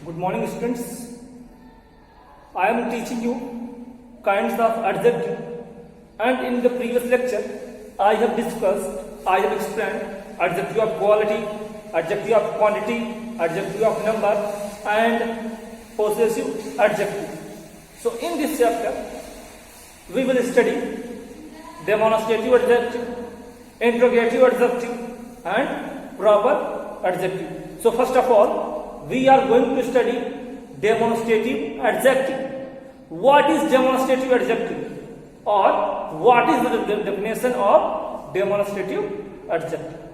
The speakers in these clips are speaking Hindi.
Good morning, students. I am teaching you kinds of adjective, and in the previous lecture I have explained adjective of quality, adjective of quantity, adjective of number, and possessive adjective. So in this chapter we will study demonstrative adjective, interrogative adjective, and proper adjective. So first of all, we are going to study demonstrative adjective. What is demonstrative adjective, or what is the definition of demonstrative adjective?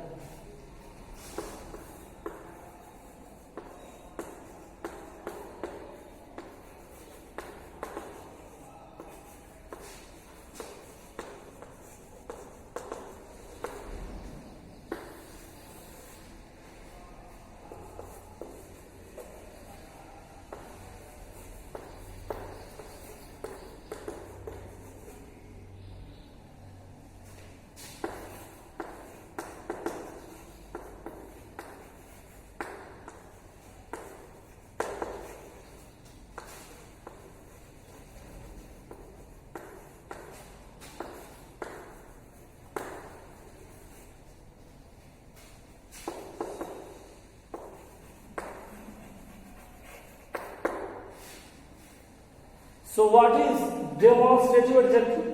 So what is demonstrative adjective?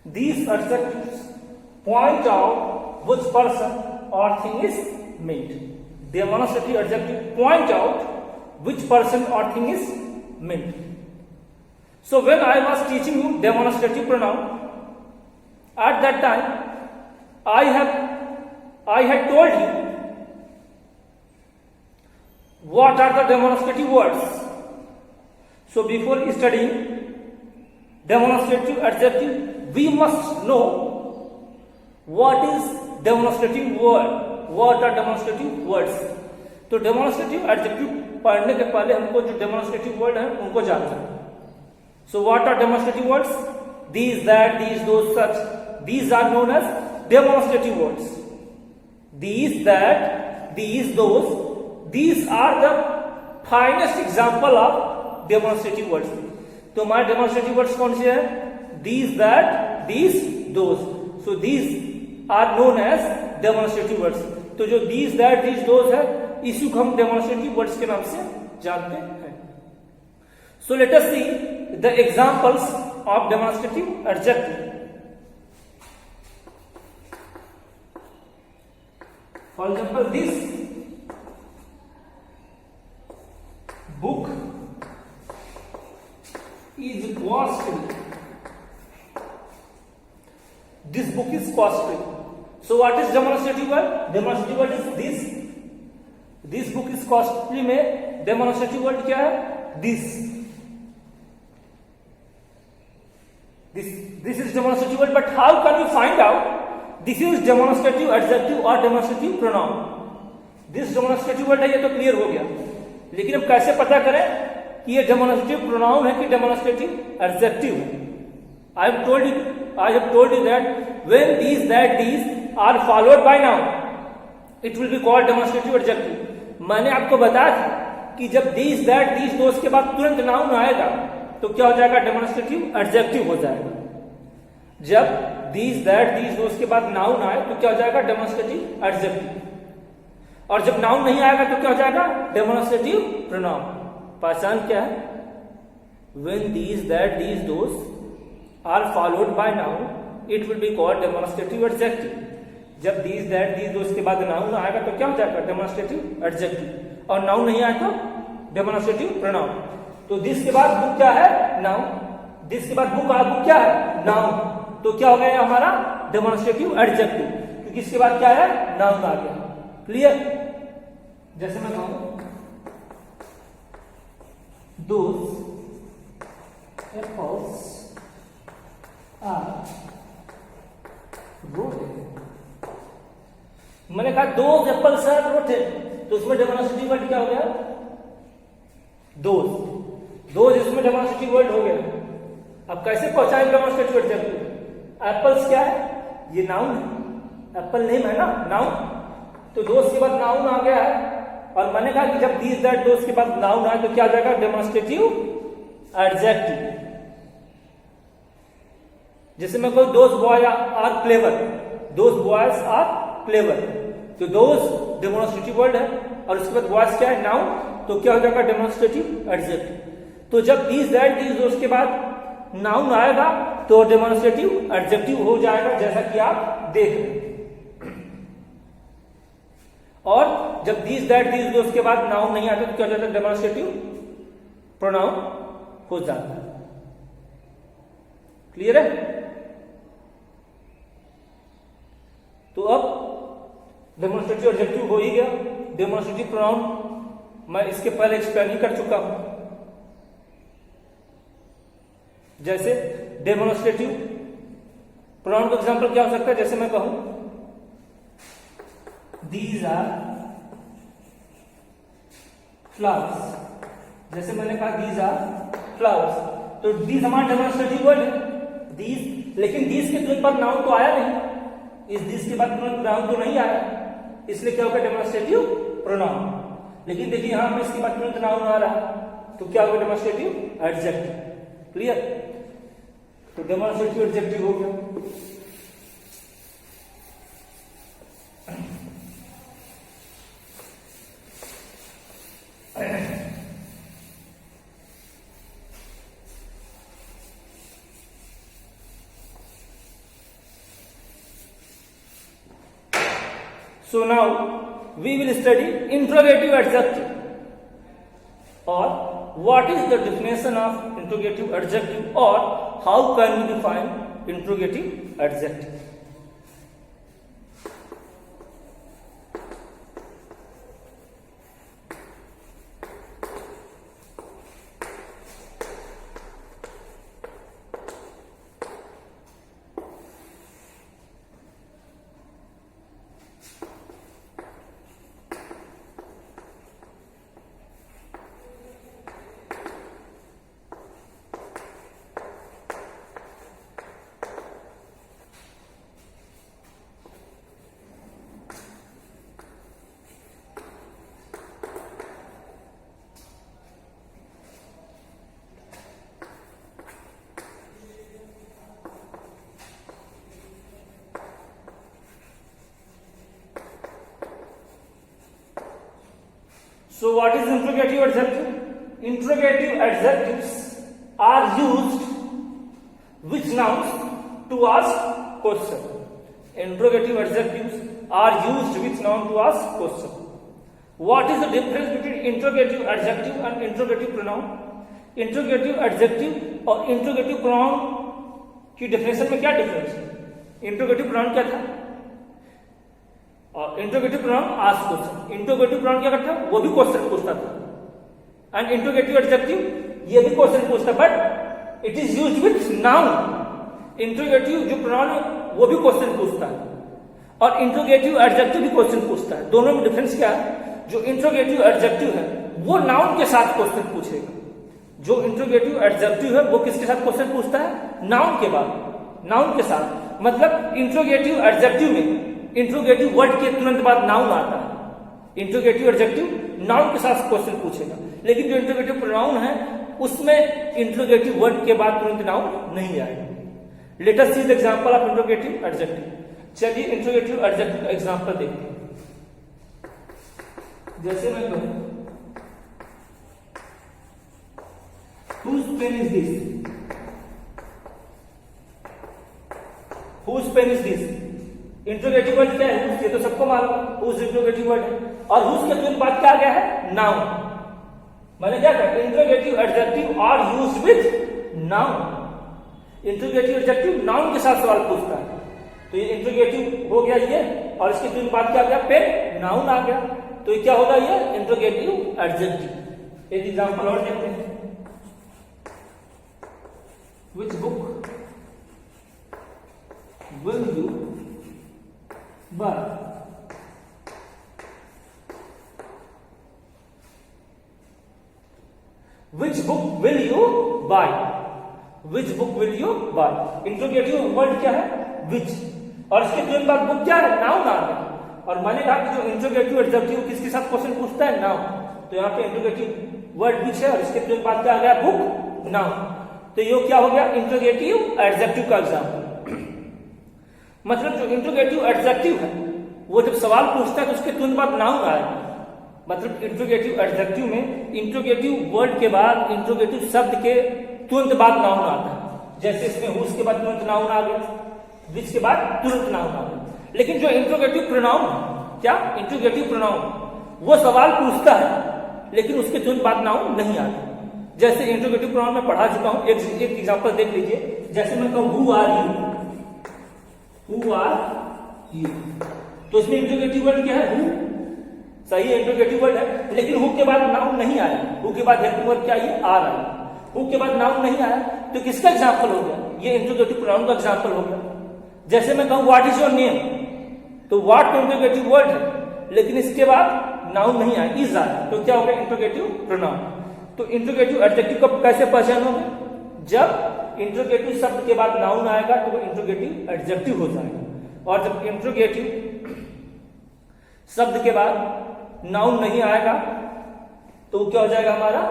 These adjectives point out which person or thing is meant. Demonstrative adjective point out which person or thing is meant. So when I was teaching you demonstrative pronoun, at that time I had told you what are the demonstrative words. So before studying demonstrative adjective, we must know what is demonstrative word, what are demonstrative words. तो demonstrative adjective पढ़ने के पहले हमको जो demonstrative word है उनको जानना है. So what are demonstrative words? These, that, these, those, such. These are known as demonstrative words. These, that, these, those. These are the finest example of demonstrative words. तो हमारे डेमोन्स्ट्रेटिव वर्ड्स कौन से हैं? These, that, these, those. So these are known as demonstrative words. तो जो दीज, दैट, दीज, दोज है इसी को हम डेमोन्स्ट्रेटिव वर्ड्स के नाम से जानते हैं. So let us see the examples of demonstrative adjective. For example, this book is costly. This book is costly. So what is demonstrative word? Demonstrative word is this. This book is costly में demonstrative word क्या है? This. This is demonstrative word, but how can you find out this is demonstrative adjective or demonstrative pronoun? This demonstrative word है, ये तो clear हो गया. लेकिन हम कैसे पता करें कि ये डेमोन्स्ट्रेटिव प्रोनाउन है कि डेमोन्स्ट्रेटिव एडजेक्टिव है? I have told you that when these, that, these are followed by noun it will be called demonstrative adjective. मैंने आपको बताया था कि जब दीज, दैट, दीज, दोस के बाद तुरंत नाउन आएगा तो क्या हो जाएगा? डेमोन्स्ट्रेटिव एडजेक्टिव हो जाएगा. जब दीज, दैट, दीज, दोस के बाद नाउन आए तो क्या हो जाएगा? Demonstrative adjective. और जब नाउन नहीं आएगा तो क्या हो जाएगा? Demonstrative pronoun. पहचान क्या है? When these, that, these, those are followed by noun, it will be called demonstrative adjective. जब these, that, these, those के बाद नाउन आएगा तो क्या हो जाएगा? Demonstrative adjective. और नाउन नहीं आया तो डेमोन्स्ट्रेटिव प्रोनाउन. तो दिस के बाद बुक क्या है? नाउन. दिस के बाद बुक क्या है? नाउन. तो क्या हो गया हमारा? डेमोन्स्ट्रेटिव एडजेक्टिव, क्योंकि इसके बाद क्या है? नाउन आ गया. क्लियर? जैसे मैं कहूं those apples are rotten. मैंने कहा those apples are rotten, तो उसमें डेमोन्स्ट्रेटिव वर्ड क्या हो गया? those इसमें डेमोन्स्ट्रेटिव वर्ड हो गया. अब कैसे पहुंचाएंगे डेमोन्स्ट्रेटिव एडजेक्टिव? एप्पल्स क्या है? ये नाउन है. एप्पल नेम है ना, नाउन. तो दोस्त के बाद नाउन आ गया है और मैंने कहा कि जब दीज दैट दोस के बाद नाउन आए तो क्या आ जाएगा, डेमोन्स्ट्रेटिव एडजेक्टिव। जैसे मैं कहूं those boy are clever, those boys are clever, तो दोस डेमोन्स्ट्रेटिव वर्ड है और उसके बाद बॉयज क्या है, नाउन, तो क्या हो जाएगा, डेमोन्स्ट्रेटिव एडजेक्टिव। तो जब दीज दैट दीज दोस के बाद नाउन आएगा तो डेमोन्स्ट्रेटिव एडजेक्टिव हो जाएगा, जैसा कि आप देख रहे हैं। और जब दीज दैट दीज दोस के बाद नाउन नहीं आता तो क्या हो जाता है, डेमोन्स्ट्रेटिव प्रोनाउन हो जाता है। क्लियर है? तो अब डेमोन्स्ट्रेटिव एडजेक्टिव हो ही गया। डेमोन्स्ट्रेटिव प्रोनाउन मैं इसके पहले एक्सप्लेन ही कर चुका हूं। जैसे डेमोन्स्ट्रेटिव प्रोनाउन का एग्जांपल क्या हो सकता है, जैसे मैं कहूं दीज आर फ्लावर्स, जैसे मैंने कहा दीज आर फ्लावर्स, तो दीज हमारा डेमोन्स्ट्रेटिव वर्ड है दीज, लेकिन दीज के तुरंत बाद नाउन तो आया नहीं, इस दीज के बाद तुरंत नाउन तो नहीं आया, इसलिए क्या होगा, डेमोन्स्ट्रेटिव प्रोनाउन। लेकिन देखिए यहां पर इसके बाद तुरंत नाउन आ रहा है तो क्या होगा, डेमोन्स्ट्रेटिव एडजेक्टिव। क्लियर? तो डेमोन्स्ट्रेटिव एडजेक्टिव हो गया। So now we will study interrogative adjective, or what is the definition of interrogative adjective, or how can we define interrogative adjective. So what is interrogative adjective? Interrogative adjectives are used with nouns to ask question. Interrogative adjectives are used with noun to ask question. What is the difference between interrogative adjective and interrogative pronoun? Interrogative adjective और interrogative pronoun की डेफिनेशन में क्या डिफरेंस है? इंट्रोगेटिव प्रोनाउन क्या था? और interrogative pronoun ask question. Interrogative pronoun क्या करता है? वो भी क्वेश्चन पूछता था। एंड इंट्रोगेटिव एडजेक्टिव ये भी क्वेश्चन पूछता, but it is used with noun. Interrogative जो प्रोनाउन है वो भी क्वेश्चन पूछता है और इंट्रोगेटिव एडजेक्टिव भी क्वेश्चन पूछता है। दोनों में डिफरेंस क्या है? जो इंट्रोगेटिव एडजेक्टिव है वो नाउन के साथ क्वेश्चन पूछेगा। जो इंट्रोगेटिव एडजेक्टिव है वो किसके साथ क्वेश्चन पूछता है? नाउन के बाद, नाउन के साथ। मतलब इंट्रोगेटिव एडजेक्टिव में इंट्रोगेटिव वर्ड के तुरंत बाद नाउन आता है। इंट्रोगेटिव एडजेक्टिव नाउन के साथ क्वेश्चन पूछेगा, लेकिन जो इंट्रोगेटिव प्रोनाउन है उसमें इंट्रोगेटिव वर्ड के बाद तुरंत नाउन नहीं आएगा। Let us see the example of interrogative adjective. चलिए इंट्रोगेटिव एडजेक्टिव का एग्जांपल देखते हैं। जैसे मैं कहूं whose pen is this? whose pen is this? Interrogative word क्या है? ये तो सबको मालूम है, whose इंट्रोगेटिव वर्ड है। और whose के तुरंत बाद क्या आ गया है? नाउन। मैंने क्या कहा? Interrogative adjective are used with noun. Interrogative adjective noun के साथ सवाल पूछता है, तो ये इंट्रोगेटिव हो गया ये, और इसके तुरंत बाद क्या आ गया? पेन, नाउन आ गया, तो ये क्या होगा? ये इंट्रोगेटिव एडजेक्टिव। एक एग्जांपल और देखते हैं। Which book will you buy? Which book will you buy? Which book will you buy? Interrogative word क्या है? Which, और इसके तुरंत बाद बुक क्या है? नाउन आ गया, और मैंने कहा कि जो इंट्रोगेटिव एडजेक्टिव किसके साथ क्वेश्चन पूछता है, नाउन। तो यहाँ पे इंट्रोगेटिव वर्ड विच है और इसके तुरंत बाद क्या आ गया, बुक, नाउन। तो ये क्या हो गया, इंट्रोगेटिव एडजेक्टिव का एग्जाम्पल। मतलब जो इंट्रोगेटिव एडजेक्टिव है वो जब सवाल पूछता है तो उसके तुरंत बाद नाउन आएगा। मतलब इंट्रोगेटिव एडजेक्टिव में इंट्रोगेटिव वर्ड के बाद, इंट्रोगेटिव शब्द के तुरंत बाद नाउन आता है। जैसे इसमें हुज के बाद तुरंत नाउन आ गया, विच के बाद तुरंत नाउन आ गया। लेकिन जो इंट्रोगेटिव प्रोनाउन, क्या इंट्रोगेटिव प्रोनाउन, वो सवाल पूछता है लेकिन उसके तुरंत बाद नाउन नहीं आता। जैसे इंट्रोगेटिव प्रोनाउन में पढ़ा चुका हूं, एक एग्जांपल देख लीजिए। जैसे मैं कहूं who are you, who are you, तो इसमें इंट्रोगेटिव वर्ड क्या है, हु। सही है, इंट्रोगेटिव वर्ड है, लेकिन हु के बाद नाउन नहीं आया। हु के बाद हेल्पिंग वर्ब क्या है, आर आया। हु के बाद नाउन नहीं आया तो किसका एग्जांपल हो गया, ये इंट्रोगेटिव प्रोनाउन का एग्जांपल हो गया। जैसे मैं कहूं व्हाट इज योर नेम, तो व्हाट तो इंट्रोगेटिव वर्ड है लेकिन इसके बाद नाउन नहीं आया, इज आया, तो क्या हो गया, इंट्रोगेटिव प्रोनाउन। तो इंट्रोगेटिव एडजेक्टिव को कैसे पहचानोगे, जब इंट्रोगेटिव शब्द के बाद नाउन आएगा तो वो इंट्रोगेटिव एडजेक्टिव हो जाएगा। और जब इंट्रोगेटिव शब्द के बाद नाउन नहीं आएगा तो वो क्या हो जाएगा, हमारा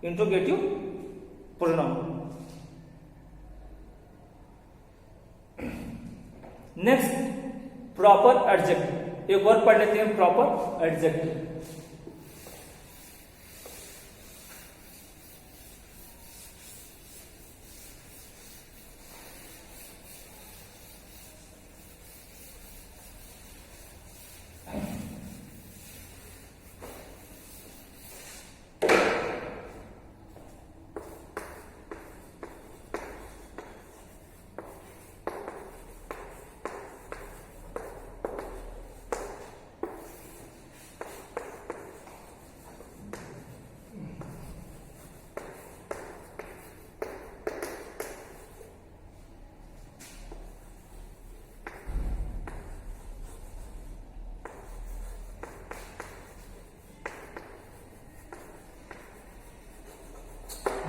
interrogative pronoun. Next, proper adjective. एक और पढ़ लेते हैं, proper adjective.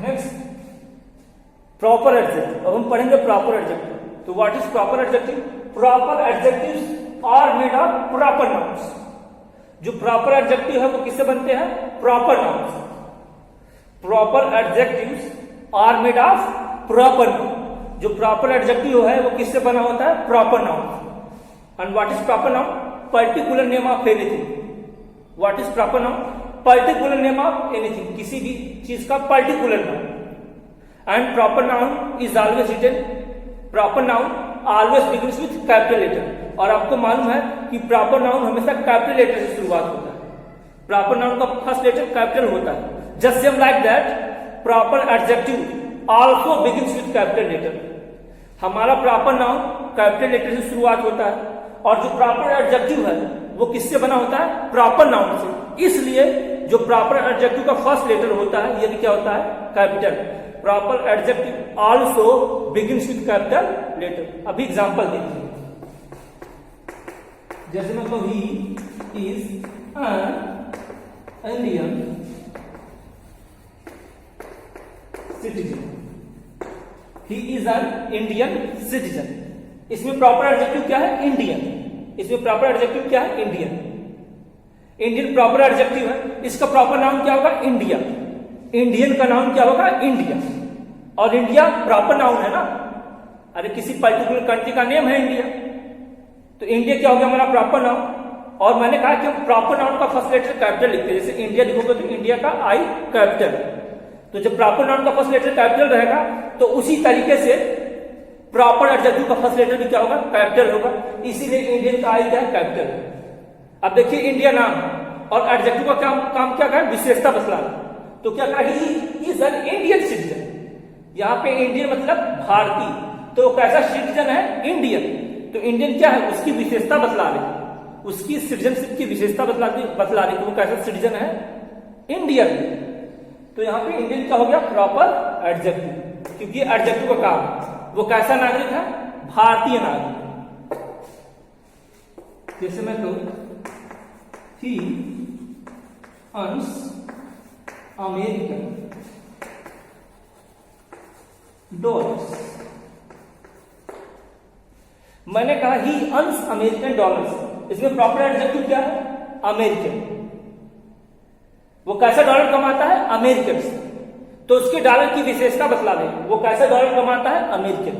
Next, proper adjective. अब हम पढ़ेंगे प्रॉपर एडजेक्टिव। तो what is proper adjective, proper adjectives are made of proper nouns. जो प्रॉपर एडजेक्टिव है वो किससे बनते हैं, proper nouns. Proper adjectives are made of proper noun. जो प्रॉपर एडजेक्टिव है वो किससे बना होता है, proper noun. And what is proper noun, particular name of anything. What is proper noun, particular name of anything, किसी भी चीज का पर्टिकुलर नाम। And proper noun is always written, proper noun always begins with capital letter. और आपको मालूम है कि प्रॉपर नाउन हमेशा कैपिटल लेटर से शुरुआत होता है। प्रॉपर नाउन का फर्स्ट लेटर कैपिटल होता है। Just same like that proper adjective also begins with capital letter. हमारा प्रॉपर नाउन कैपिटल लेटर से शुरुआत होता है और जो प्रॉपर एडजेक्टिव है वो किससे बना होता है, प्रॉपर नाउन से। इसलिए जो प्रॉपर एडजेक्टिव का फर्स्ट लेटर होता है ये भी क्या होता है, capital. Proper adjective also begins with capital letter. अभी एग्जांपल देखिए, जैसे मैं कहूं he is an Indian citizen, he is an Indian citizen. इसमें प्रॉपर एडजेक्टिव क्या है, इंडियन। इसमें प्रॉपर एडजेक्टिव क्या है, इंडियन। इंडियन प्रॉपर एडजेक्टिव है, इसका प्रॉपर नाउन क्या होगा, इंडिया। इंडियन का नाउन क्या होगा, इंडिया। और इंडिया प्रॉपर नाउन है ना, अरे किसी पर्टिकुलर कंट्री का नेम है इंडिया, तो इंडिया क्या हो गया हमारा प्रॉपर नाउन। और मैंने कहा कि हम प्रॉपर नाउन का फर्स्ट लेटर कैपिटल लिखते हैं। जैसे इंडिया लिखोगे तो इंडिया का आई कैपिटल। तो जब प्रॉपर नाउन का फर्स्ट लेटर कैपिटल रहेगा तो उसी तरीके से प्रॉपर एडजेक्टिव का फर्स्ट लेटर भी क्या होगा, कैपिटल होगा। इसीलिए इंडियन का आई क्या है, कैपिटल। अब देखिए इंडिया नाम और एडजेक्टिव का काम क्या है, विशेषता बतलाना। तो क्या कहा, ही इज एन इंडियन सिटीजन। यहाँ पे इंडियन मतलब भारतीय, तो कैसा सिटीजन है, इंडियन। तो इंडियन क्या है, उसकी विशेषता बतला रही, उसकी सिटीजनशिप की विशेषता बतला रही, तो वो कैसा सिटीजन है, इंडियन। तो यहाँ पे इंडियन का हो गया प्रॉपर एडजेक्टिव, क्योंकि एडजेक्टिव का काम वो कैसा नागरिक है, भारतीय नागरिक। जैसे मैं कहूं ही अर्न्स अमेरिकन डॉलर्स। मैंने कहा ही अर्न्स अमेरिकन डॉलर्स, इसमें प्रॉपर एडजेक्टिव क्या है? अमेरिकन। वो कैसा डॉलर कमाता है? अमेरिकन से। तो उसके डॉलर की विशेषता बतला दे, वो कैसा डॉलर कमाता है? अमेरिकन।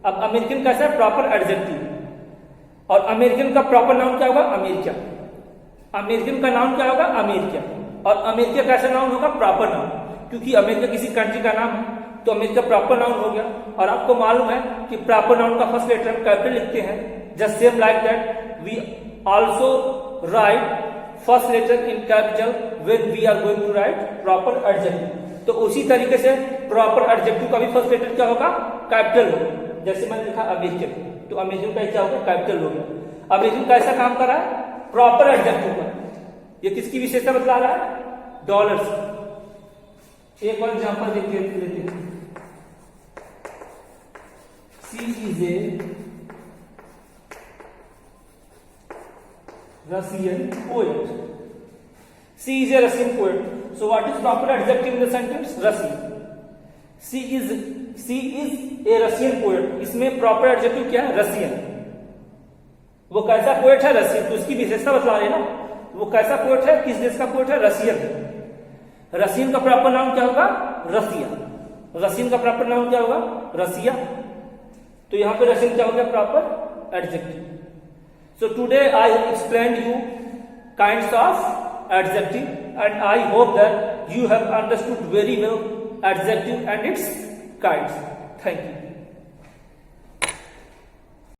अब अमेरिकन कैसा है? Proper adjective. और अमेरिकन का प्रॉपर नाउन क्या होगा? अमेरिका। अमेरिकन का नाउन क्या होगा? अमेरिका। और अमेरिका कैसा नाउन होगा? प्रॉपर नाउन, क्योंकि अमेरिका किसी कंट्री का नाम है, तो अमेरिका प्रॉपर नाउन हो गया। और आपको मालूम है कि प्रॉपर नाउन का फर्स्ट लेटर हम कैपिटल लिखते हैं, just same like that we also write first letter in capital when we are going to write proper adjective. तो उसी तरीके से प्रॉपर एडजेक्टिव का भी फर्स्ट लेटर क्या होगा? कैपिटल होगा। जैसे मैंने लिखा अमेरिकन, तो अमेरिकन का क्या होगा? कैपिटल हो गया। अमेरिकन कैसा काम कर रहा है? प्रॉपर एडजेक्टिव का। ये किसकी विशेषता बतला रहा है? डॉलर्स। एक और एग्जांपल लेते हैं। She is a Russian poet. She is a Russian poet. So what is proper adjective in the sentence? Russian. She is a Russian poet. इसमें प्रॉपर एडजेक्टिव क्या है? रशियन। वो कैसा पोएट है? रशियन। तो उसकी विशेषता बतला रहे ना, वो कैसा पोएट है? किस देश का पोएट है? रशियन। रशियन का प्रॉपर नाम क्या होगा? रसिया। रशियन का प्रॉपर नाम क्या होगा? रसिया। तो यहां पे रशियन क्या हो गया? Proper adjective. So today I explained you kinds of adjective and I hope that you have understood very well adjective and its kinds. Thank you.